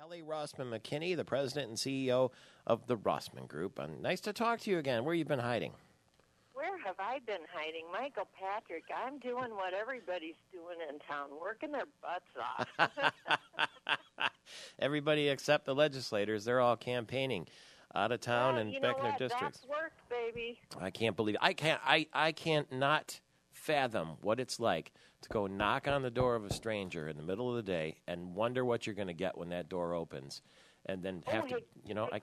Kelly Rossman-McKinney, the president and CEO of the Rossman Group. Nice to talk to you again. Where have you been hiding? Where have I been hiding? Michael Patrick, I'm doing what everybody's doing in town, working their butts off. Everybody except the legislators, they're all campaigning out of town and back in their districts. That's work, baby. I can't believe it. I can't not fathom what it's like to go knock on the door of a stranger in the middle of the day and wonder what you're going to get when that door opens. And then have Have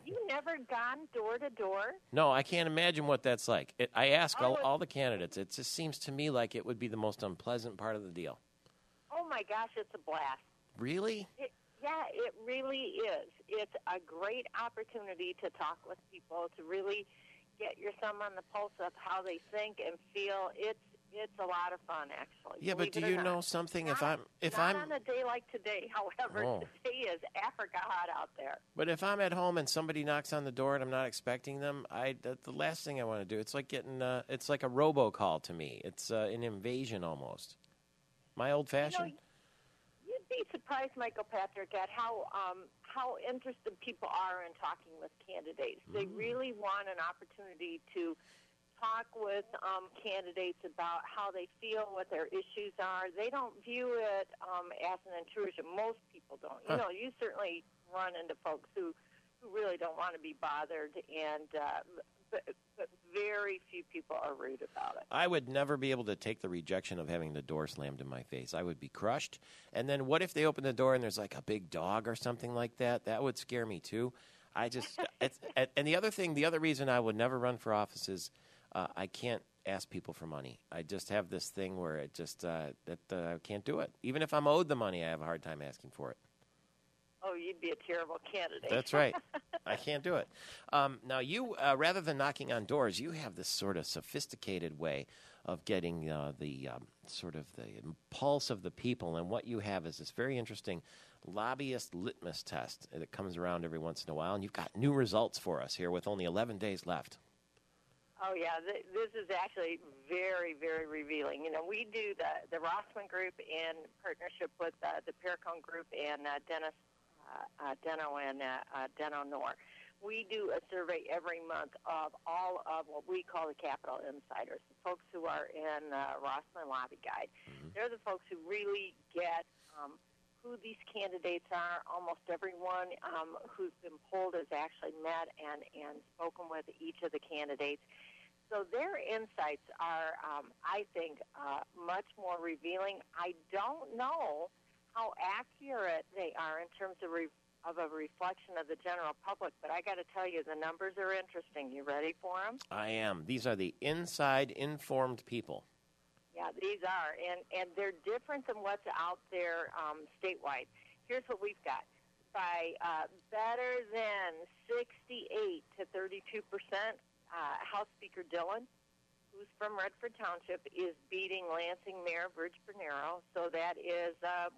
you never gone door to door? No, I can't imagine what that's like. I ask all the candidates. It just seems to me like it would be the most unpleasant part of the deal. Oh, my gosh, it's a blast. Really? Yeah, it really is. It's a great opportunity to talk with people, to really get your thumb on the pulse of how they think and feel. It's a lot of fun, actually. Yeah, but do you know something? Not on a day like today, however, today is Africa hot out there. But if I'm at home and somebody knocks on the door and I'm not expecting them, the last thing I want to do, it's like getting, it's like a robocall to me. It's an invasion almost. My old-fashioned. You'd be surprised, Michael Patrick, at how interested people are in talking with candidates. They really want an opportunity to talk with candidates about how they feel, what their issues are. They don't view it as an intrusion. Most people don't. You know, you certainly run into folks who really don't want to be bothered, and but very few people are rude about it. I would never be able to take the rejection of having the door slammed in my face. I would be crushed. And then what if they open the door and there's like a big dog or something like that? That would scare me too. And the other reason I would never run for office is I can't ask people for money. I just have this thing where it just I can't do it. Even if I'm owed the money, I have a hard time asking for it. Oh, you'd be a terrible candidate. That's right. I can't do it. Now, you, rather than knocking on doors, you have this sort of sophisticated way of getting the pulse of the people. And what you have is this very interesting lobbyist litmus test that comes around every once in a while. And you've got new results for us here with only 11 days left. Oh, yeah. This is actually very, very revealing. You know, we do the Rossman Group in partnership with the Perricone Group and Deno Nor. We do a survey every month of all of what we call the Capital Insiders, the folks who are in Rossman Lobby Guide. Mm-hmm. They're the folks who really get who these candidates are. Almost everyone who's been polled has actually met and spoken with each of the candidates. So their insights are, I think, much more revealing. I don't know how accurate they are in terms of a reflection of the general public, but I got to tell you, the numbers are interesting. You ready for them? I am. These are the inside informed people. Yeah, these are, and they're different than what's out there statewide. Here's what we've got. By better than 68 to 32%, House Speaker Dillon, who's from Redford Township, is beating Lansing Mayor Virg Bernero, so that is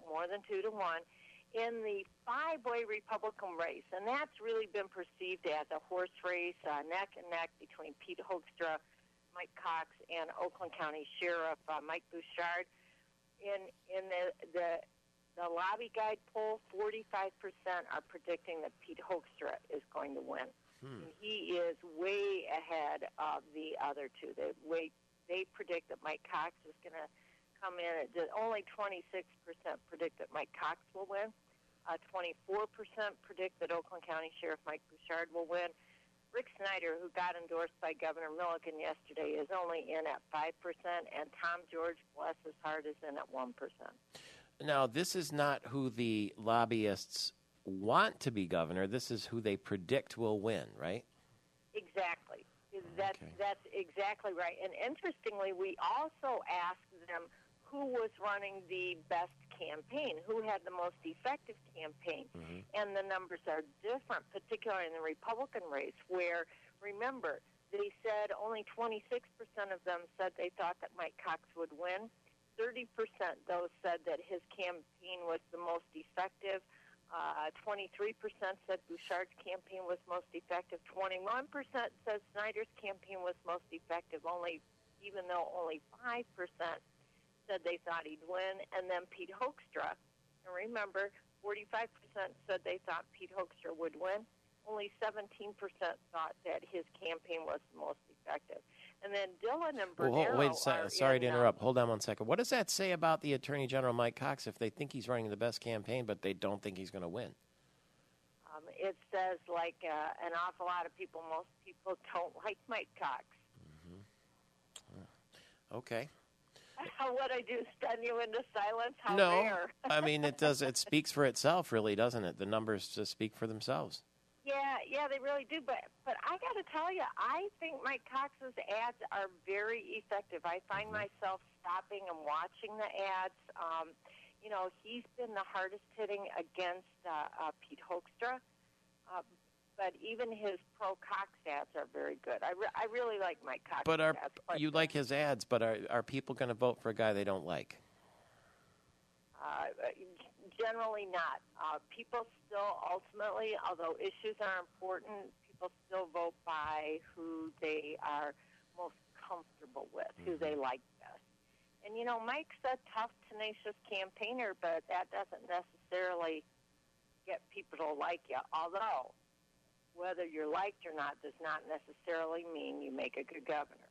more than 2-1 in the five-way Republican race, and that's really been perceived as a horse race, neck and neck between Pete Hoekstra, Mike Cox, and Oakland County Sheriff Mike Bouchard. In the Lobby Guide poll, 45% are predicting that Pete Hoekstra is going to win. And he is way ahead of the other two. They predict that Mike Cox is going to come in. Only 26% predict that Mike Cox will win. 24% predict that Oakland County Sheriff Mike Bouchard will win. Rick Snyder, who got endorsed by Governor Milliken yesterday, is only in at 5%, and Tom George, bless his heart, is in at 1%. Now, this is not who the lobbyists want to be governor. This is who they predict will win, right? Exactly. That's exactly right. And interestingly, we also asked them who was running the best campaign, who had the most effective campaign. Mm-hmm. And the numbers are different, particularly in the Republican race, where, remember, they said only 26% of them said they thought that Mike Cox would win. 30%, though, said that his campaign was the most effective. 23% said Bouchard's campaign was most effective. 21% said Snyder's campaign was most effective, even though only 5% said they thought he'd win. And then Pete Hoekstra, and remember, 45% said they thought Pete Hoekstra would win. Only 17% thought that his campaign was the most effective. And then Dillon and Bernero Wait a second. Sorry to interrupt. Hold on one second. What does that say about the Attorney General, Mike Cox, if they think he's running the best campaign, but they don't think he's going to win? It says, like an awful lot of people, most people don't like Mike Cox. Okay. What I do, stun you into silence? How no, rare. I mean, it does. It speaks for itself, really, doesn't it? The numbers just speak for themselves. Yeah, they really do. But I got to tell you, I think Mike Cox's ads are very effective. I find myself stopping and watching the ads. He's been the hardest hitting against Pete Hoekstra. But even his pro-Cox ads are very good. I really like Mike Cox. But you like his ads, but are people going to vote for a guy they don't like? Generally not. People still ultimately, although issues are important, people still vote by who they are most comfortable with, who they like best. And, Mike's a tough, tenacious campaigner, but that doesn't necessarily get people to like you, although whether you're liked or not does not necessarily mean you make a good governor.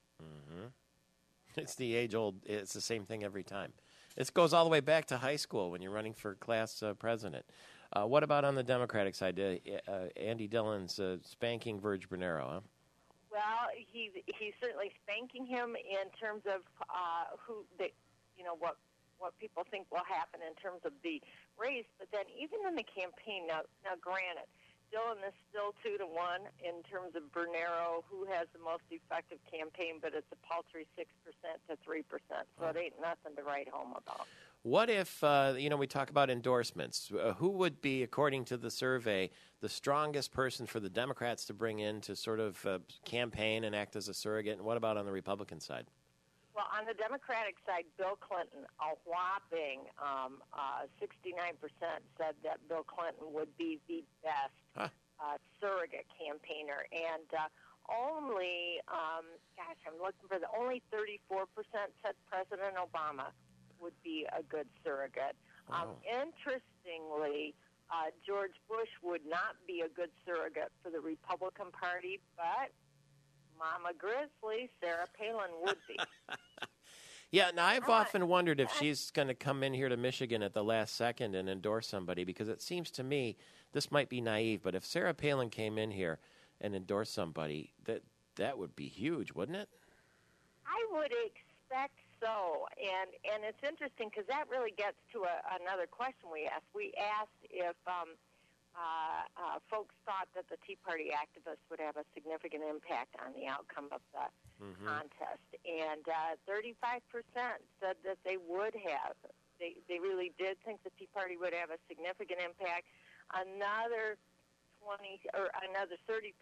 It's the age-old, it's the same thing every time. This goes all the way back to high school when you're running for class president. What about on the Democratic side? Andy Dillon's spanking Virg Bernero, huh? Well, he's certainly spanking him in terms of what people think will happen in terms of the race. But then even in the campaign, now granted, Dillon is still 2-1 in terms of Bernero, who has the most effective campaign, but it's a paltry 6% to 3%, so it ain't nothing to write home about. What if, we talk about endorsements. Who would be, according to the survey, the strongest person for the Democrats to bring in to sort of campaign and act as a surrogate? And what about on the Republican side? Well, on the Democratic side, Bill Clinton, a whopping 69% said that Bill Clinton would be the best surrogate campaigner. And only 34% said President Obama would be a good surrogate. Interestingly, George Bush would not be a good surrogate for the Republican Party, but Mama Grizzly, Sarah Palin, would be. Yeah, now I've often wondered if she's going to come in here to Michigan at the last second and endorse somebody, because it seems to me, this might be naive, but if Sarah Palin came in here and endorsed somebody, that would be huge, wouldn't it? I would expect so, and it's interesting because that really gets to another question we asked. We asked if folks thought that the Tea Party activists would have a significant impact on the outcome of the contest, and 35% said that they would have. They really did think the Tea Party would have a significant impact. Another 30%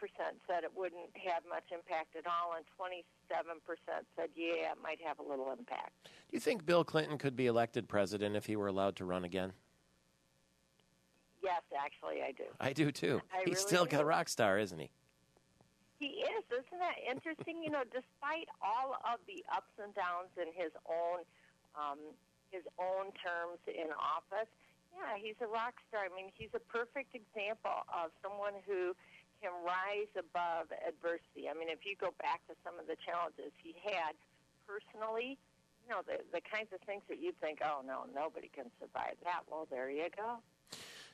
said it wouldn't have much impact at all, and 27% said, yeah, it might have a little impact. Do you think Bill Clinton could be elected president if he were allowed to run again? Yes, actually, I do. I do, too. He's really still a rock star, isn't he? He is. Isn't that interesting? Despite all of the ups and downs in his own terms in office, yeah, he's a rock star. I mean, he's a perfect example of someone who can rise above adversity. I mean, if you go back to some of the challenges he had personally, the kinds of things that you'd think, oh, no, nobody can survive that. Well, there you go.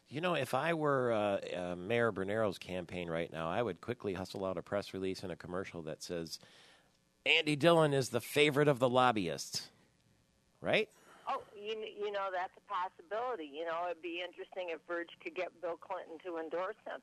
If I were Mayor Bernero's campaign right now, I would quickly hustle out a press release and a commercial that says, Andy Dillon is the favorite of the lobbyists. Right? Oh, that's a possibility. It'd be interesting if Virg could get Bill Clinton to endorse him.